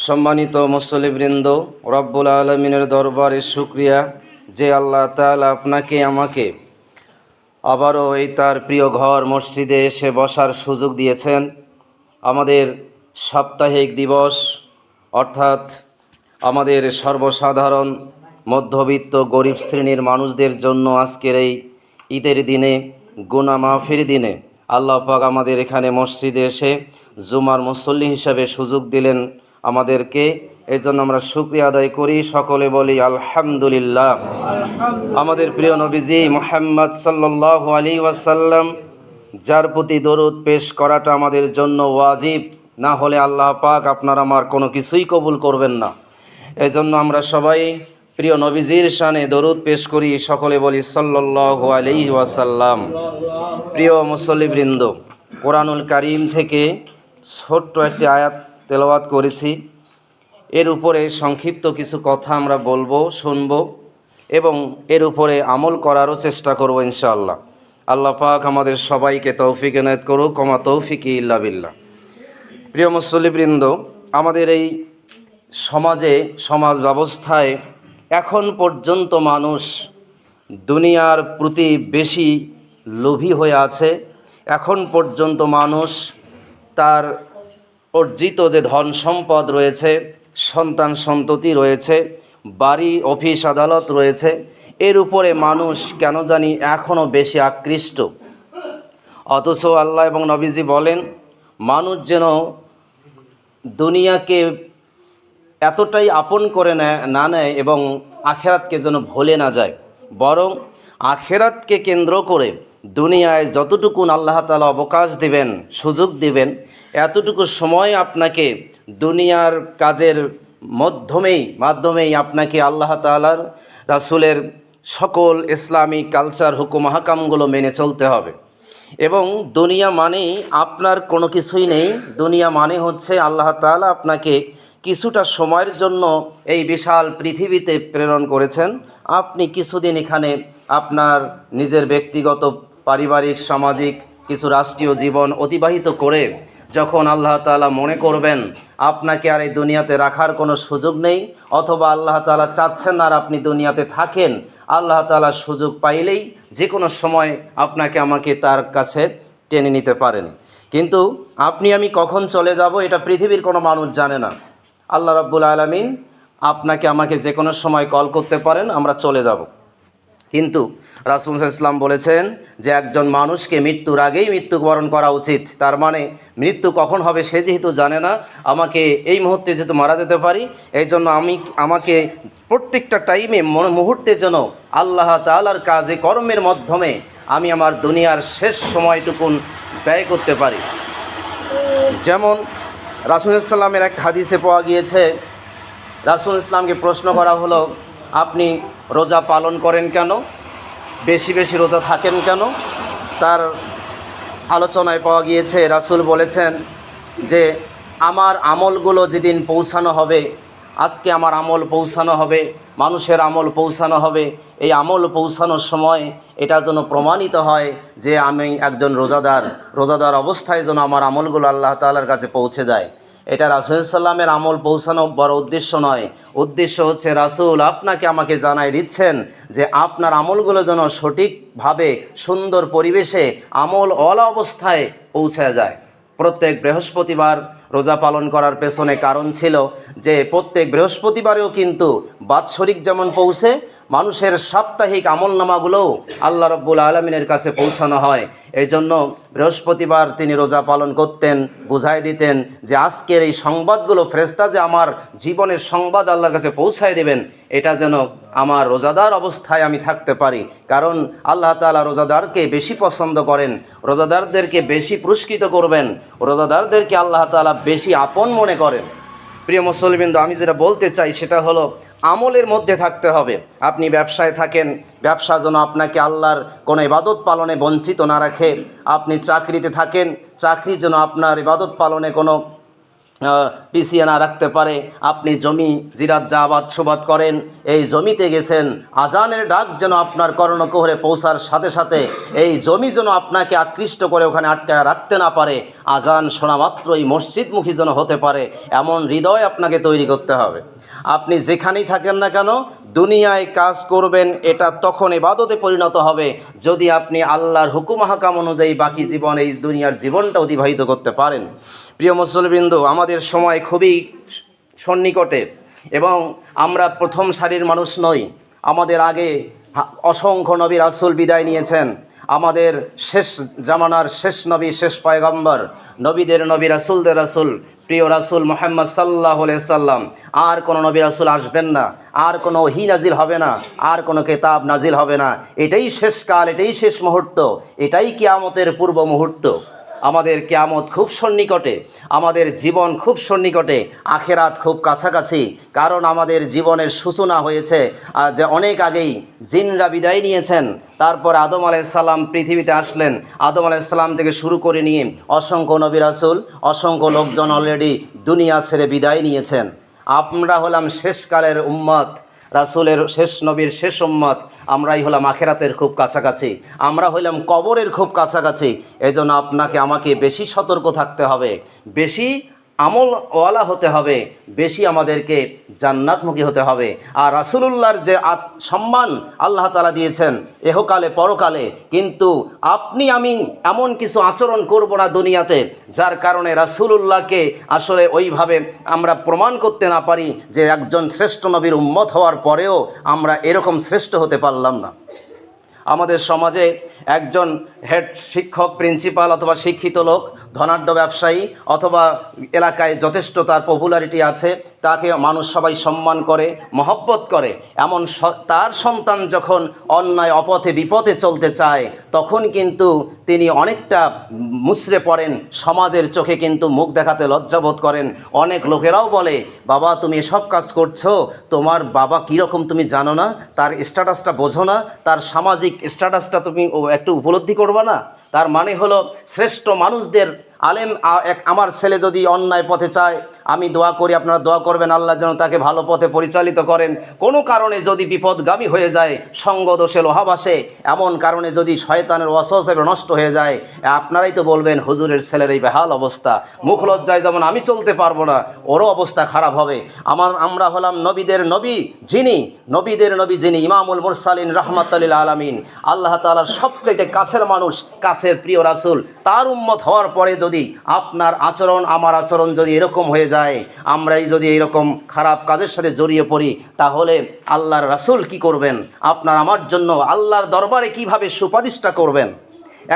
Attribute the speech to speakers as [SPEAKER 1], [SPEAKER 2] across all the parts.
[SPEAKER 1] সম্মানিত মুসল্লিবৃন্দ, রব্বুল আলমিনের দরবারে শুকরিয়া যে আল্লাহ তাআলা আপনাকে আমাকে আবারও এই তার প্রিয় ঘর মসজিদে এসে বসার সুযোগ দিয়েছেন। আমাদের সাপ্তাহিক দিবস অর্থাৎ আমাদের সর্বসাধারণ মধ্যবিত্ত গরিব শ্রেণীর মানুষদের জন্য আজকের এই ঈদের দিনে, গুনাহ মাফের দিনে আল্লাহ পাক আমাদের এখানে মসজিদে এসে জুমার মুসল্লি হিসাবে সুযোগ দিলেন আমাদেরকে। এই জন্য আমরা শুকরিয়া আদায় করি, সকলে বলি আলহামদুলিল্লাহ। আমাদের প্রিয় নবীজি মুহাম্মদ সাল্লাল্লাহু আলাইহি ওয়াসাল্লাম যার প্রতি দরুদ পেশ করাটা আমাদের জন্য ওয়াজিব, না হলে আল্লাহ পাক আপনার আমার কোনো কিছুই কবুল করবেন না। এই জন্য আমরা সবাই প্রিয় নবীজির শানে দরুদ পেশ করি, সকলে বলি সাল্লাল্লাহু আলাইহি ওয়াসাল্লাম। প্রিয় মুসল্লিবৃন্দ, কোরআনুল কারীম থেকে ছোট্ট একটি আয়াত তেলাওয়াত করেছি। এর উপরে সংক্ষিপ্ত কিছু কথা আমরা বলবো, শুনবো এবং এর উপরে আমল করারও চেষ্টা করব ইনশাআল্লাহ। আল্লাহ পাক আমাদের সবাইকে তৌফিক এনায়েত করুক, ওমা তৌফিকি ইল্লা বিল্লাহ। প্রিয় মুসল্লিবৃন্দ, আমাদের এই সমাজ ব্যবস্থায় এখন পর্যন্ত মানুষ দুনিয়ার প্রতি বেশি লোভী হয়ে আছে। এখন পর্যন্ত মানুষ তার অর্জিত যে ধন সম্পদ রয়েছে, সন্তান সন্ততি রয়েছে, বাড়ি অফিস আদালত রয়েছে, এর উপরে মানুষ কেন জানি এখনও বেশি আকৃষ্ট। অথচ আল্লাহ এবং নবীজি বলেন, মানুষ যেন দুনিয়াকে এতটাই আপন করে না নেয় এবং আখেরাতকে যেন ভুলে না যায়, বরং আখেরাতকে কেন্দ্র করে দুনিয়ায় যতটুকুন আল্লাহ তাআলা অবকাশ দিবেন, সুযোগ দিবেন, এতটুকু সময় আপনাকে দুনিয়ার কাজের মাধ্যমেই আপনাকে আল্লাহ তাআলার রাসূলের সকল ইসলামিক কালচার হুকুম আহকামগুলো মেনে চলতে হবে। এবং দুনিয়া মানেই আপনার কোনো কিছুই নেই। দুনিয়া মানে হচ্ছে আল্লাহ তাআলা আপনাকে কিছুটা সময়ের জন্য এই বিশাল পৃথিবীতে প্রেরণ করেছেন। আপনি কিছুদিন এখানে আপনার নিজের ব্যক্তিগত, পারিবারিক, সামাজিক কিছু রাষ্ট্রীয় জীবন অতিবাহিত করে যখন আল্লাহ তাআলা মনে করবেন আপনাকে আর এই দুনিয়াতে রাখার কোনো সুযোগ নেই, অথবা আল্লাহ তাআলা চাচ্ছেন না আর আপনি দুনিয়াতে থাকেন, আল্লাহ তাআলা সুযোগ পাইলেই যে কোনো সময় আপনাকে আমাকে তার কাছে টেনে নিতে পারেন। কিন্তু আপনি আমি কখন চলে যাব এটা পৃথিবীর কোনো মানুষ জানে না। আল্লাহ রাব্বুল আলামিন আপনাকে আমাকে যে কোনো সময় কল করতে পারেন, আমরা চলে যাব। কিন্তু রাসূল সাল্লাল্লাহু আলাইহি ওয়াসাল্লাম বলেছেন যে একজন মানুষকে মৃত্যুর আগেই মৃত্যুবরণ করা উচিত। তার মানে মৃত্যু কখন হবে সে যেহেতু জানে না, আমাকে এই মুহূর্তে যেহেতু মারা যেতে পারি, এই জন্য আমাকে প্রত্যেকটা টাইমে মুহূর্তে যেন আল্লাহ তাআলার কাজে কর্মের মাধ্যমে আমি আমার দুনিয়ার শেষ সময়টুকুন ব্যয় করতে পারি। যেমন রাসূল সাল্লাল্লাহু আলাইহি ওয়াসাল্লামের এক হাদিসে পাওয়া গিয়েছে, রাসূল ইসলামকে প্রশ্ন করা হলো, আপনি রোজা পালন করেন কেন, বেশি বেশি রোজা থাকেন কেন? তার আলোচনায় পাওয়া গিয়েছে রাসূল বলেছেন যে আমার আমলগুলো যেদিন পৌঁছানো হবে, আজকে আমার আমল পৌঁছানো হবে, মানুষের আমল পৌঁছানো হবে, এই আমল পৌঁছানোর সময় এটা যেন প্রমাণিত হয় যে আমি একজন রোজাদার অবস্থায় যেন আমার আমলগুলো আল্লাহ তাআলার কাছে পৌঁছে যায়। এটা রাসূল সাল্লামের আমল পৌঁছানো বড় উদ্দেশ্য নয়। উদ্দেশ্য হচ্ছে রাসূল আপনাকে আমাকে জানাই দিচ্ছেন যে আপনার আমলগুলো যেন সঠিকভাবে সুন্দর পরিবেশে আমল ওয়ালা অবস্থায় পৌঁছে যায়। প্রত্যেক বৃহস্পতিবার রোজা পালন করার পেছনে কারণ ছিল যে প্রত্যেক বৃহস্পতিবারেও কিন্তু বাৎসরিক যেমন পৌঁছে, মানুষের সাপ্তাহিক আমলনামাগুলোও আল্লাহ রাব্বুল আলামিনের কাছে পৌঁছানো হয়। এই জন্য বৃহস্পতিবার তিনি রোজা পালন করতেন, বুঝাই দিতেন যে আজকের এই সংবাদগুলো ফেরেশতা যে আমার জীবনের সংবাদ আল্লাহর কাছে পৌঁছায় দেবেন, এটা যেন আমার রোজাদার অবস্থায় আমি থাকতে পারি। কারণ আল্লাহ তাআলা রোজাদারকে বেশি পছন্দ করেন, রোজাদারদেরকে বেশি পুরস্কৃত করবেন, রোজাদারদেরকে আল্লাহ তাআলা বেশি আপন মনে করেন। প্রিয় মুসলিমবৃন্দ, আমি যেটা বলতে চাই সেটা হলো আমলের মধ্যে থাকতে হবে। আপনি ব্যবসায় থাকেন, ব্যবসা যেন আপনাকে আল্লাহর কোনো ইবাদত পালনে বঞ্চিত না রাখে। আপনি চাকরিতে থাকেন, চাকরি যেন আপনার ইবাদত পালনে কোনো পিছিয়ে না রাখতে পারে। আপনি জমি জিরাত যা আবাদ সুবাদ করেন, এই জমিতে গেছেন, আজানের ডাক যেন আপনার কর্ণকুহরে পৌঁছার সাথে সাথে এই জমি যেন আপনাকে আকৃষ্ট করে ওখানে আটকায় রাখতে না পারে, আজান শোনা মাত্রই মসজিদমুখী যেন হতে পারে, এমন হৃদয় আপনাকে তৈরি করতে হবে। আপনি যেখানেই থাকেন না কেন দুনিয়ায় কাজ করবেন, এটা তখন ইবাদতে পরিণত হবে যদি আপনি আল্লাহর হুকুম হাকাম অনুযায়ী বাকি জীবন এই দুনিয়ার জীবনটা অতিবাহিত করতে পারেন। প্রিয় মুসলিমবৃন্দ, আমাদের সময় খুবই সন্নিকটে এবং আমরা প্রথম সারির মানুষ নই। আমাদের আগে অসংখ্য নবী রাসূল বিদায় নিয়েছেন। আমাদের শেষ জামানার শেষ নবী, শেষ পয়গম্বর, নবীদের নবী, রাসূলদের রাসূল, প্রিয় রাসূল মুহাম্মদ সাল্লাল্লাহু আলাইহি সাল্লাম, আর কোনো নবী রাসূল আসবেন না, আর কোনো ওহী নাজিল হবে না, আর কোনো কিতাব নাজিল হবে না। এটাই শেষ কাল, এটাই শেষ মুহূর্ত, এটাই কিয়ামতের পূর্ব মুহূর্ত। আমাদের কিয়ামত খুব সন্নিকটে, আমাদের জীবন খুব সন্নিকটে, আখেরাত খুব কাছাকাছি। কারণ আমাদের জীবনের সূচনা হয়েছে যে অনেক আগেই জিনরা বিদায় নিয়েছেন। তারপর আদম আলাইহিস সালাম পৃথিবীতে আসলেন। আদম আলাইহিস সালাম থেকে শুরু করে নিয়ে অসংখ্য নবী রাসূল, অসংখ্য লোকজন অলরেডি দুনিয়া ছেড়ে বিদায় নিয়েছেন। আমরা হলাম শেষকালের উম্মত, রাসূলের শেষ নবীর শেষ উম্মত। আমরাই হলাম আখেরাতের খুব কাছাকাছি, আমরা হইলাম কবরের খুব কাছাকাছি। এজন্য আপনাকে আমাকে বেশি সতর্ক থাকতে হবে, বেশি আমলওয়ালা হতে হবে, বেশি আমাদেরকে জান্নাতমুখী হতে হবে। আর রাসূলুল্লাহর যে সম্মান আল্লাহ তাআলা দিয়েছেন এহকালে পরকালে, কিন্তু আপনি আমি এমন কিছু আচরণ করব না দুনিয়াতে যার কারণে রাসূলুল্লাহকে আসলে ওইভাবে আমরা প্রমাণ করতে না পারি যে একজন শ্রেষ্ঠ নবীর উম্মত হওয়ার পরেও আমরা এরকম শ্রেষ্ঠ হতে পারলাম না। আমাদের সমাজে একজন হেড শিক্ষক, প্রিন্সিপাল অথবা শিক্ষিত লোক, ধনাঢ্য ব্যবসায়ী অথবা এলাকায় যথেষ্ট তার পপুলারিটি আছে, তাকে মানুষ সবাই সম্মান করে, মহব্বত করে। এমন তার সন্তান যখন অন্যায় অপথে বিপথে চলতে চায় তখন কিন্তু তিনি অনেকটা মুচড়ে পড়েন, সমাজের চোখে কিন্তু মুখ দেখাতে লজ্জাবোধ করেন। অনেক লোকেরাও বলে, বাবা তুমি এসব কাজ করছো, তোমার বাবা কীরকম তুমি জানো না, তার স্ট্যাটাসটা বোঝো না, তার সামাজিক স্ট্যাটাসটা তুমি একটু উপলব্ধি করবা না। তার মানে হলো শ্রেষ্ঠ মানুষদের আলেম, আমার ছেলে যদি অন্যায় পথে চায় আমি দোয়া করি, আপনারা দোয়া করবেন আল্লাহ যেন তাকে ভালো পথে পরিচালিত করেন। কোনো কারণে যদি বিপদগামী হয়ে যায়, সঙ্গদোষে লোহাবাসে, এমন কারণে যদি শয়তানের ওয়াসওয়াসায় নষ্ট হয়ে যায়, আপনারাই তো বলবেন হুজুরের ছেলের এই বেহাল অবস্থা, মুখ লজ্জায় যেমন আমি চলতে পারবো না, ওরও অবস্থা খারাপ হবে। আমরা হলাম নবীদের নবী যিনি, নবীদের নবী যিনি ইমামুল মুরসালিন রাহমাতুল লিল আলামিন, আল্লাহ তাআলার সবচাইতে কাছের মানুষ, কাছের প্রিয় রাসূল, তার উম্মত হওয়ার পরে যদি আপনার আচরণ আমার আচরণ যদি এরকম হয়ে যায়, আমরাই যদি এরকম খারাপ কাজের সাথে জড়িয়ে পড়ি, তাহলে আল্লাহর রাসূল কি করবেন? আপনার আমার জন্য আল্লাহর দরবারে কিভাবে সুপারিশটা করবেন?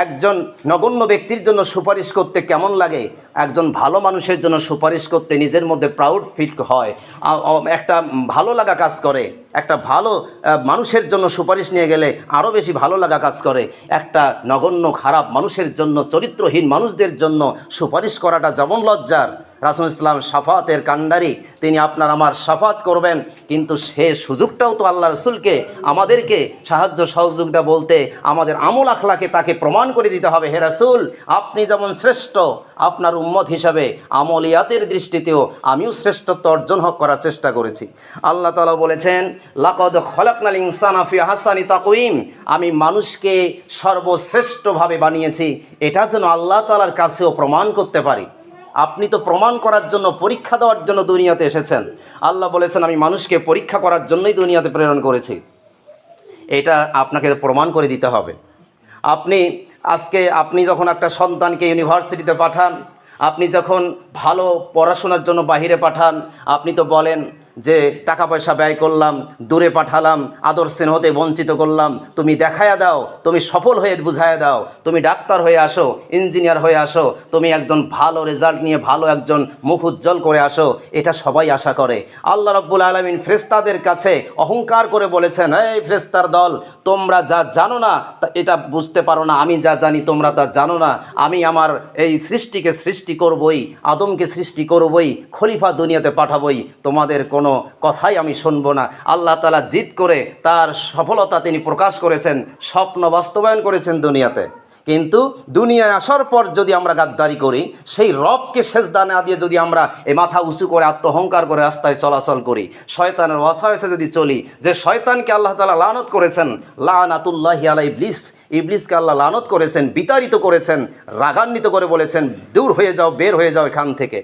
[SPEAKER 1] একজন নগণ্য ব্যক্তির জন্য সুপারিশ করতে কেমন লাগে? একজন ভালো মানুষের জন্য সুপারিশ করতে নিজের মধ্যে প্রাউড ফিল হয়, একটা ভালো লাগা কাজ করে। একটা ভালো মানুষের জন্য সুপারিশ নিয়ে গেলে আরও বেশি ভালো লাগা কাজ করে। একটা নগণ্য খারাপ মানুষের জন্য, চরিত্রহীন মানুষদের জন্য সুপারিশ করাটা যেমন লজ্জার, রাসূল ইসলাম শাফাতের কান্ডারি, তিনি আপনার আমার শাফাত করবেন, কিন্তু সে সুযোগটাও তো আল্লাহ রাসূলকে আমাদেরকে সাহায্য সহযোগিতা বলতে, আমাদের আমল আখলাকে তাকে প্রমাণ করে দিতে হবে। হে রাসূল, আপনি যেমন শ্রেষ্ঠ, আপনার উম্মত হিসাবে আমলিয়াতের দৃষ্টিতেও আমিও শ্রেষ্ঠত্ব অর্জন করার চেষ্টা করেছি। আল্লাহ তাআলা বলেছেন, লাকাদ খলাকনাল ইনসানা ফি আহসানি তাকওয়িম, আমি মানুষকে সর্বশ্রেষ্ঠভাবে বানিয়েছি, এটা যেন আল্লাহ তাআলার কাছেও প্রমাণ করতে পারি। আপনি তো প্রমাণ করার জন্য, পরীক্ষা দেওয়ার জন্য দুনিয়াতে এসেছেন। আল্লাহ বলেছেন আমি মানুষকে পরীক্ষা করার জন্যই দুনিয়াতে প্রেরণ করেছি, এটা আপনাকে প্রমাণ করে দিতে হবে। আপনি যখন একটা সন্তানকে ইউনিভার্সিটিতে পাঠান, আপনি যখন ভালো পড়াশোনার জন্য বাহিরে পাঠান, আপনি তো বলেন যে টাকা পয়সা ব্যয় করলাম, দূরে পাঠালাম, আদর স্নেহতে বঞ্চিত করলাম, তুমি দেখায়া দাও, তুমি সফল হয়ে বুঝায়া দাও, তুমি ডাক্তার হয়ে আসো, ইঞ্জিনিয়ার হয়ে আসো, তুমি একজন ভালো রেজাল্ট নিয়ে ভালো একজন মুখ উজ্জ্বল করে আসো, এটা সবাই আশা করে। আল্লাহ রাব্বুল আলামিন ফেরেশতাদের কাছে অহংকার করে বলেছেন, এই ফেরেশতার দল, তোমরা যা জানো না এটা বুঝতে পারো না, আমি যা জানি তোমরা তা জানো না। আমি আমার এই সৃষ্টিকে সৃষ্টি করবই, আদমকে সৃষ্টি করবই, খলিফা দুনিয়াতে পাঠাবই, তোমাদের কোনো কথাই আমি শুনবো না। আল্লাহ তাআলা জিদ করে তার সফলতা তিনি প্রকাশ করেছেন, স্বপ্ন বাস্তবায়ন করেছেন দুনিয়াতে। কিন্তু দুনিয়ায় আসার পর যদি আমরা গাদ্দারি করি, সেই রবকে সেজদা না দিয়ে যদি আমরা এই মাথা উঁচু করে আত্মহংকার করে রাস্তায় চলাচল করি, শয়তানের ওয়াসওয়াসে যদি চলি, যে শয়তানকে আল্লাহ তাআলা লানত করেছেন, লানাতুল্লাহি আলা ইবলিস, ইবলিসকে আল্লাহ লানত করেছেন, বিতাড়িত করেছেন, রাগান্বিত করে বলেছেন দূর হয়ে যাও, বের হয়ে যাও এখান থেকে,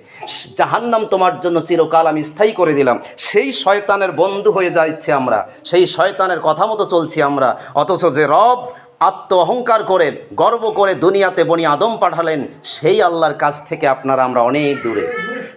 [SPEAKER 1] জাহান্নাম তোমার জন্য চিরকাল আমি স্থায়ী করে দিলাম। সেই শয়তানের বন্ধু হয়ে যাচ্ছি আমরা, সেই শয়তানের কথা মতো চলছি আমরা। অথচ যে রব আত্ম অহংকার করে গর্ব করে দুনিয়াতে বনি আদম পাঠালেন, সেই আল্লাহর কাছ থেকে আমরা অনেক দূরে।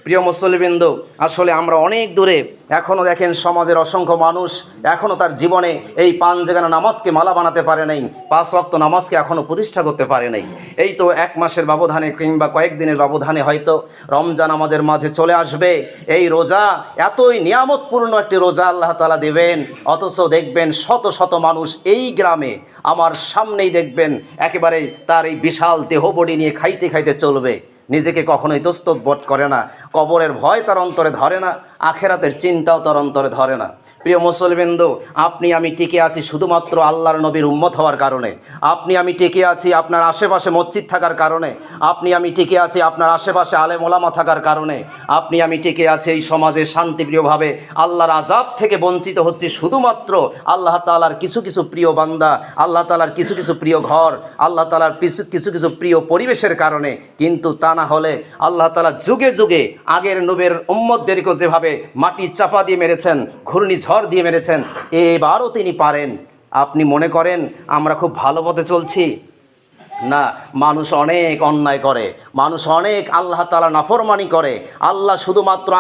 [SPEAKER 1] প্রিয় মুসলিমবৃন্দ, আসলে আমরা অনেক দূরে। এখনও দেখেন সমাজের অসংখ্য মানুষ এখনও তার জীবনে এই 5 জায়গার নামাজকে মালা বানাতে পারে নাই, 5 ওয়াক্ত নামাজকে এখনও প্রতিষ্ঠা করতে পারে নাই। এই তো 1 মাসের ব্যবধানে কিংবা কয়েকদিনের ব্যবধানে হয়তো রমজান আমাদের মাঝে চলে আসবে। এই রোজা এতই নিয়ামতপূর্ণ একটি রোজা আল্লাহ তাআলা দেবেন, অথচ দেখবেন শত শত মানুষ এই গ্রামে আমার সামনেই দেখবেন একেবারে তার এই বিশাল দেহবডি নিয়ে খাইতে খাইতে চলবে, নিজেকে কখনোই ইতস্তত বোধ করে না, কবরের ভয় তার অন্তরে ধরে না, আখেরাতের চিন্তাও তার অন্তরে ধরে না। প্রিয় মুসলিমবৃন্দ, আপনি আমি টিকে আছি শুধুমাত্র আল্লাহর নবীর উম্মত হওয়ার কারণে। আপনি আমি টিকে আছি আপনার আশেপাশে মসজিদ থাকার কারণে। আপনি আমি টিকে আছি আপনার আশেপাশে আলেম ওলামা থাকার কারণে। আপনি আমি টিকে আছি এই সমাজে শান্তিপ্রিয়ভাবে। আল্লাহর আযাব থেকে বঞ্চিত হচ্ছি শুধুমাত্র আল্লাহ তাআলার কিছু কিছু প্রিয় বান্দা, আল্লাহ তাআলার কিছু কিছু প্রিয় ঘর, আল্লাহ তাআলার কিছু কিছু প্রিয় পরিবেশের কারণে। কিন্তু তা না হলে আল্লাহ তাআলা যুগে যুগে আগের নবীর উম্মতদেরকে যেভাবে মাটি চাপা দিয়ে মেরেছেন, ঘূর্ণিঝড় দিয়ে মেরেছেন, এবারও তিনি পারেন। আপনি মনে করেন আমরা খুব ভালো পথে চলছি? না, মানুষ অনেক অন্যায় করে, মানুষ অনেক আল্লাহ তাআলা নাফরমানি করে। আল্লাহ শুধুমাত্র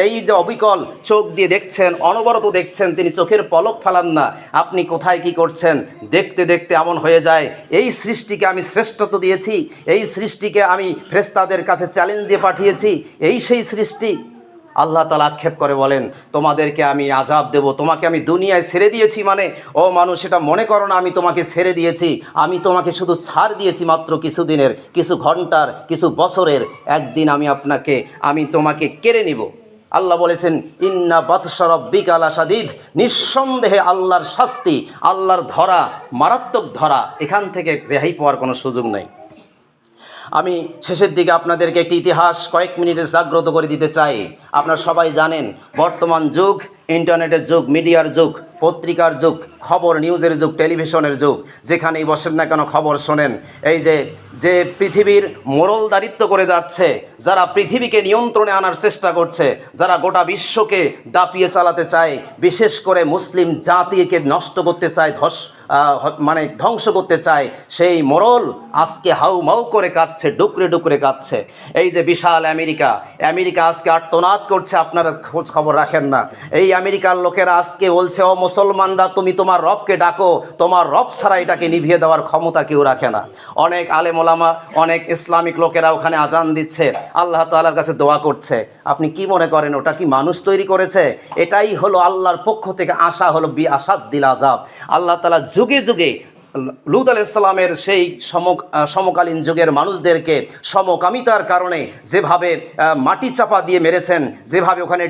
[SPEAKER 1] এই যে অবিকল চোখ দিয়ে দেখছেন, অনবরত দেখছেন, তিনি চোখের পলক ফেলান না। আপনি কোথায় কি করছেন দেখতে দেখতে এমন হয়ে যায় এই সৃষ্টিকে আমি শ্রেষ্ঠত্ব দিয়েছি, এই সৃষ্টিকে আমি ফেরেশতাদের কাছে চ্যালেঞ্জ দিয়ে পাঠিয়েছি, এই সেই সৃষ্টি। আল্লাহ তাআলা আক্ষেপ করে বলেন তোমাদেরকে আমি আযাব দেব, তোমাকে আমি দুনিয়ায় ছেড়ে দিয়েছি। মানে ও মানুষ, এটা মনে করো না আমি তোমাকে ছেড়ে দিয়েছি, আমি তোমাকে শুধু ছাড় দিয়েছি মাত্র কিছুদিনের, কিছু ঘন্টার, কিছু বছরের। একদিন আমি তোমাকে কেড়ে নিব। আল্লাহ বলেছেন ইন্না বাতশা রাব্বিকা লাশাদীদ, নিঃসন্দেহে আল্লাহর শাস্তি, আল্লাহর ধরা মারাত্মক ধরা, এখান থেকে রেহাই পাওয়ার কোনো সুযোগ নেই। আমি শেষের দিকে আপনাদেরকে একটি ইতিহাস কয়েক মিনিটে জাগ্রত করে দিতে চাই। আপনারা সবাই জানেন বর্তমান যুগ ইন্টারনেটের যুগ, মিডিয়ার যুগ, পত্রিকার যুগ, খবর নিউজের যুগ, টেলিভিশনের যুগ। যেখানেই বসেন না কেন খবর শোনেন। এই যে পৃথিবীর মোড়লদারিত্ব করে যাচ্ছে, যারা পৃথিবীকে নিয়ন্ত্রণে আনার চেষ্টা করছে, যারা গোটা বিশ্বকে দাপিয়ে চালাতে চায়, বিশেষ করে মুসলিম জাতিকে নষ্ট করতে চায়, ধ্বংস করতে চায়, সেই মোড়ল আজকে হাউমাউ করে কাঁদছে, ডুকরে ডুকরে কাঁদছে। এই যে বিশাল আমেরিকা আজকে আর্তনাদ করছে, আপনারা খোঁজ খবর রাখেন না। এই আমেরিকার লোকেরা আজকে বলছে ও মুসলমানরা তুমি তোমার রবকে ডাকো, তোমার রব ছাড়া এটাকে নিভিয়ে দেওয়ার ক্ষমতা কেউ রাখে না। অনেক আলেম ওলামা, অনেক ইসলামিক লোকেরা ওখানে আজান দিচ্ছে, আল্লাহ তাআলার কাছে দোয়া করছে। আপনি কি মনে করেন ওটা কি মানুষ তৈরি করেছে? এটাই হলো আল্লাহর পক্ষ থেকে আসা, হলো বিআসাদ্দিল আযাব। আল্লাহ তাআলা যুগে যুগে লূত আলাইহিস সালামের সেই সমকালীন যুগের মানুষদেরকে সমকামিতার কারণে যেভাবে মাটি চাপা দিয়ে মেরেছেন, যেভাবে ওখানে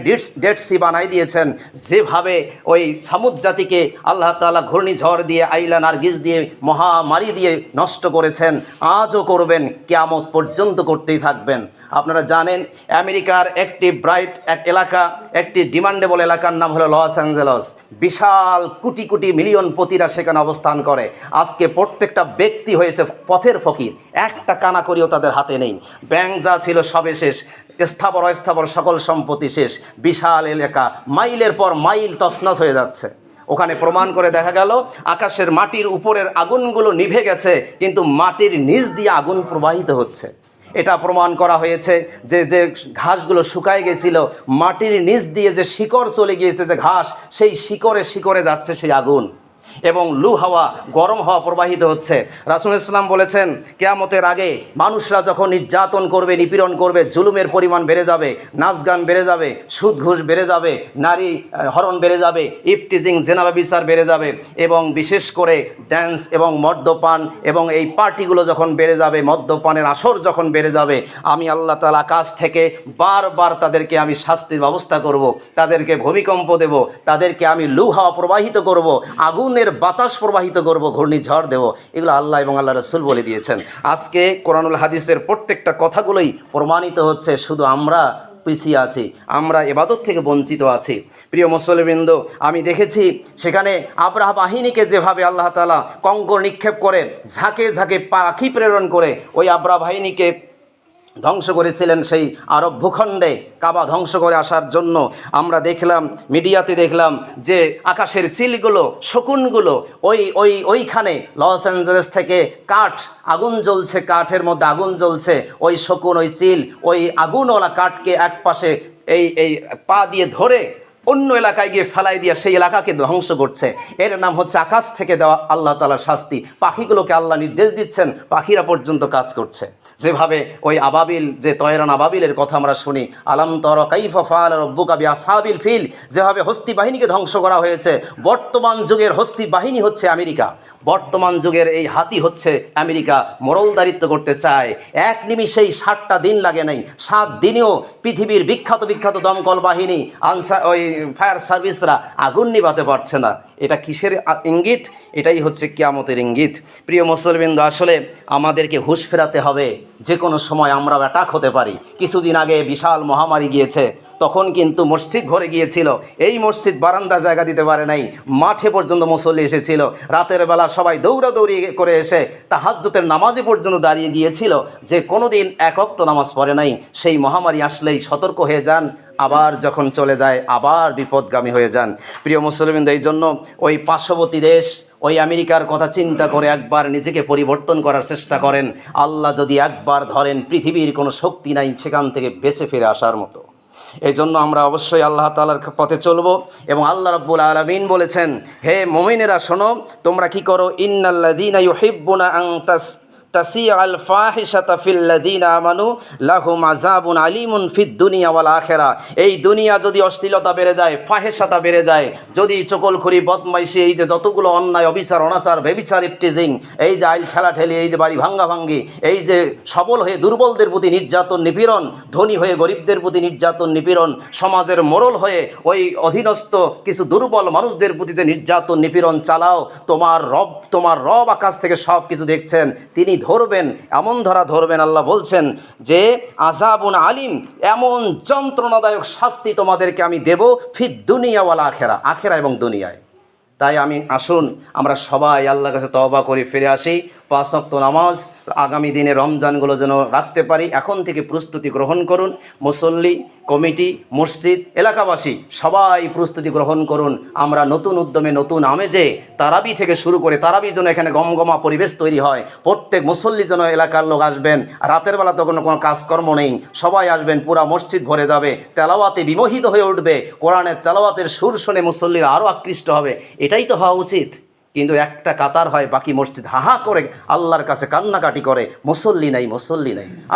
[SPEAKER 1] ডেড সি বানাই দিয়েছেন, যেভাবে ওই সামুদ জাতিকে আল্লাহ তাআলা ঘূর্ণিঝড় দিয়ে, আইলা নার্গিস দিয়ে, মহামারী দিয়ে নষ্ট করেছেন, আজও করবেন, কিয়ামত পর্যন্ত করতেই থাকবেন। আপনারা জানেন আমেরিকার একটি একটি ডিমান্ডেবল এলাকার নাম হলো লস অ্যাঞ্জেলস। বিশাল কোটি কোটি মিলিয়ন পতিরা সেখানে অবস্থান করে। আজকে প্রত্যেকটা ব্যক্তি হয়েছে পথের ফকির, একটা কানাকড়িও তাদের হাতে নেই। ব্যাংক যা ছিল সবে শেষ, স্থাবর অস্থাবর সকল সম্পত্তি শেষ। বিশাল এলাকা, মাইলের পর মাইল তছনছ হয়ে যাচ্ছে। ওখানে প্রমাণ করে দেখা গেল আকাশের মাটির উপরের আগুনগুলো নিভে গেছে, কিন্তু মাটির নিচ দিয়ে আগুন প্রবাহিত হচ্ছে। এটা প্রমাণ করা হয়েছে যে ঘাসগুলো শুকায় গেছিল, মাটির নিচ দিয়ে যে শিকড় চলে গিয়েছে, যে ঘাস, সেই শিকড়ে যাচ্ছে সেই আগুন, এবং লু হাওয়া, গরম হাওয়া প্রবাহিত হচ্ছে। রাসূল ইসলাম বলেছেন কিয়ামতের আগে মানুষরা যখন নির্যাতন করবে, নিপীড়ন করবে, জুলুমের পরিমাণ বেড়ে যাবে, নাচ গান বেড়ে যাবে, সুদ ঘুষ বেড়ে যাবে, নারী হরণ বেড়ে যাবে, ইফটিজিং জেনা ব্যভিচার বেড়ে যাবে, এবং বিশেষ করে ড্যান্স এবং মদ্যপান এবং এই পার্টিগুলো যখন বেড়ে যাবে, মদ্যপানের আসর যখন বেড়ে যাবে, আমি আল্লাহ তাআলা আকাশ থেকে বারবার তাদেরকে আমি শাস্তির ব্যবস্থা করব, তাদেরকে ভূমিকম্প দেব, তাদেরকে আমি লু হাওয়া প্রবাহিত করব, আগুনের কিসের বাতাস প্রবাহিত করব, ঘূর্ণিঝড় দেব, এগুলো আল্লাহ এবং আল্লাহ রসুল বলে দিয়েছেন। আজকে কোরআনুল হাদিসের প্রত্যেকটা কথাগুলোই প্রমাণিত হচ্ছে, শুধু আমরা পিছিয়ে আছি, আমরা ইবাদত থেকে বঞ্চিত আছি। প্রিয় মুসলিমবৃন্দ, আমি দেখেছি সেখানে আবরাহা বাহিনীকে যেভাবে আল্লাহ তাআলা কঙ্কর নিক্ষেপ করে ঝাঁকে ঝাঁকে পাখি প্রেরণ করে ওই আবরাহা বাহিনীকে ধ্বংস করেছিলেন সেই আরব ভূখণ্ডে কাবা ধ্বংস করে আসার জন্য। আমরা দেখলাম, মিডিয়াতে দেখলাম যে আকাশের চিলগুলো, শকুনগুলো ওইখানে লস অ্যাঞ্জেলেস থেকে আগুন জ্বলছে, কাঠের মধ্যে আগুন জ্বলছে, ওই শকুন, ওই চিল ওই আগুনওয়ালা কাঠকে এক পাশে এই পা দিয়ে ধরে অন্য এলাকায় গিয়ে ফেলাই দিয়ে সেই এলাকাকে ধ্বংস করছে। এর নাম হচ্ছে আকাশ থেকে দেওয়া আল্লাহ তাআলার শাস্তি। পাখিগুলোকে আল্লাহ নির্দেশ দিচ্ছেন, পাখিরা পর্যন্ত কাজ করছে। যেভাবে ওই আবাবিল, যে তয়রান আবাবিলের কথা আমরা শুনি, আলাম তরা কাইফা ফাআলা রাব্বুকা বিআসহাবিল ফিল, যেভাবে হস্তি বাহিনীকে ধ্বংস করা হয়েছে। বর্তমান যুগের হস্তি বাহিনী হচ্ছে আমেরিকা, বর্তমান যুগের এই হাতি হচ্ছে আমেরিকা। মোড়লদারিত্ব করতে চায়, এক নিমিষেই 60টা দিন লাগে নাই, 7 দিনেও পৃথিবীর বিখ্যাত দমকল বাহিনী, ওই ফায়ার সার্ভিসরা আগুন নিভাতে পারছে না। এটা কিসের ইঙ্গিত? এটাই হচ্ছে কিয়ামতের ইঙ্গিত। প্রিয় মুসলমান, আসলে আমাদেরকে হুঁশ ফেরাতে হবে, যে কোনো সময় আমরা অ্যাটাক হতে পারি। কিছুদিন আগে বিশাল মহামারী গিয়েছে, তখন কিন্তু মসজিদ ভরে গিয়েছিল। এই মসজিদ বারান্দা জায়গা দিতে পারে নাই, মাঠে পর্যন্ত মুসল্লি এসেছিল। রাতের বেলা সবাই দৌড়াদৌড়ি করে এসে তাহাজ্জুদের নামাজে পর্যন্ত দাঁড়িয়ে গিয়েছিল। যে কোনো দিন এক ওয়াক্ত নামাজ পড়ে নাই, সেই মহামারী আসলেই সতর্ক হয়ে যান, আবার যখন চলে যায় আবার বিপদগামী হয়ে যান। প্রিয় মুসলমান, এই জন্য ওই পার্শ্ববর্তী দেশ, ওই আমেরিকার কথা চিন্তা করে একবার নিজেকে পরিবর্তন করার চেষ্টা করেন। আল্লাহ যদি একবার ধরেন, পৃথিবীর কোনো শক্তি নাই সেখান থেকে বেঁচে ফিরে আসার মতো। এই জন্য আমরা অবশ্যই আল্লাহ তাআলার পথে চলব। এবং আল্লাহ রাব্বুল আলামিন বলেছেন, হে মুমিনেরা শোনো, তোমরা কি করো, ইন্নাল্লাযীনা ইউহিব্বুনা আন তাসিআল ফাহিশাতা ফিল্লাযীনা আমানু লাহুম আযাবুন আলীমুন ফিদ দুনিয়া ওয়াল আখিরা। এই দুনিয়া যদি অশ্লীলতা বেড়ে যায়, ফাহেশাতা বেড়ে যায়, যদি চকলখুরি, বদমাইশি, এই যে যতগুলো অন্যায়, অবিচার, অনাচার, বেবিচার, ইফটিজিং, এই যে আইল ঠেলাঠেলি, এই যে বাড়ি ভাঙ্গাভাঙ্গি, এই যে সবল হয়ে দুর্বলদের প্রতি নির্যাতন নিপীড়ন, ধনী হয়ে গরিবদের প্রতি নির্যাতন নিপীড়ন, সমাজের মোড়ল হয়ে ওই অধীনস্থ কিছু দুর্বল মানুষদের প্রতি যে নির্যাতন নিপীড়ন চালাও, তোমার রব আকাশ থেকে সব কিছু দেখছেন, তিনি ধরবেন, এমন ধরা ধরবেন। আল্লাহ বলছেন যে আযাবুন আলিম, এমন যন্ত্রণাদায়ক শাস্তি তোমাদেরকে আমি দেব, ফিদ দুনিয়া ওয়াল আখিরা, আখিরা এবং দুনিয়ায়। তাই আসুন আমরা সবাই আল্লাহর কাছে তওবা করে ফিরে আসি। 5 ওয়াক্ত নামাজ আগামী দিনে রমজানগুলো যেন রাখতে পারি, এখন থেকে প্রস্তুতি গ্রহণ করুন। মুসল্লি, কমিটি, মসজিদ, এলাকাবাসী সবাই প্রস্তুতি গ্রহণ করুন। আমরা নতুন উদ্যমে, নতুন আমেজে তারাবি থেকে শুরু করে, তারাবি যেন এখানে গমগমা পরিবেশ তৈরি হয়। প্রত্যেক মুসল্লি যেন এলাকার লোক আসবেন, রাতের বেলা তো কোনো কাজকর্ম নেই, সবাই আসবেন, পুরা মসজিদ ভরে যাবে, তেলাওয়াতে বিমোহিত হয়ে উঠবে। কোরআনের তেলাওয়াতের সুর শুনে মুসল্লিরা আরও আকৃষ্ট হবে। এটাই তো হওয়া উচিত। কিন্তু একটা কাতার হয়, বাকি মসজিদ হাহা করে আল্লাহর কাছে কান্নাকাটি করে, মুসল্লি নাই।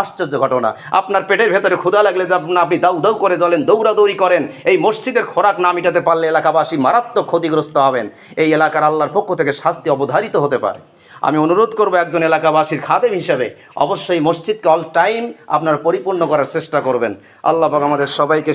[SPEAKER 1] আশ্চর্য ঘটনা। আপনার পেটের ভেতরে ক্ষুধা লাগলে আপনি দাউ দাউ করে জ্বলেন, দৌড়াদৌড়ি করেন, এই মসজিদের খোরাক না মিটাতে পারলে এলাকাবাসী মারাত্মক ক্ষতিগ্রস্ত হবেন। এই এলাকার আল্লাহর পক্ষ থেকে শাস্তি অবধারিত হতে পারে। আমি অনুরোধ করব, একজন এলাকাবাসীর খাদেম হিসেবে অবশ্যই মসজিদকে অল টাইম আপনার পরিপূর্ণ করার চেষ্টা করবেন। আল্লাহ পাক আমাদের সবাইকে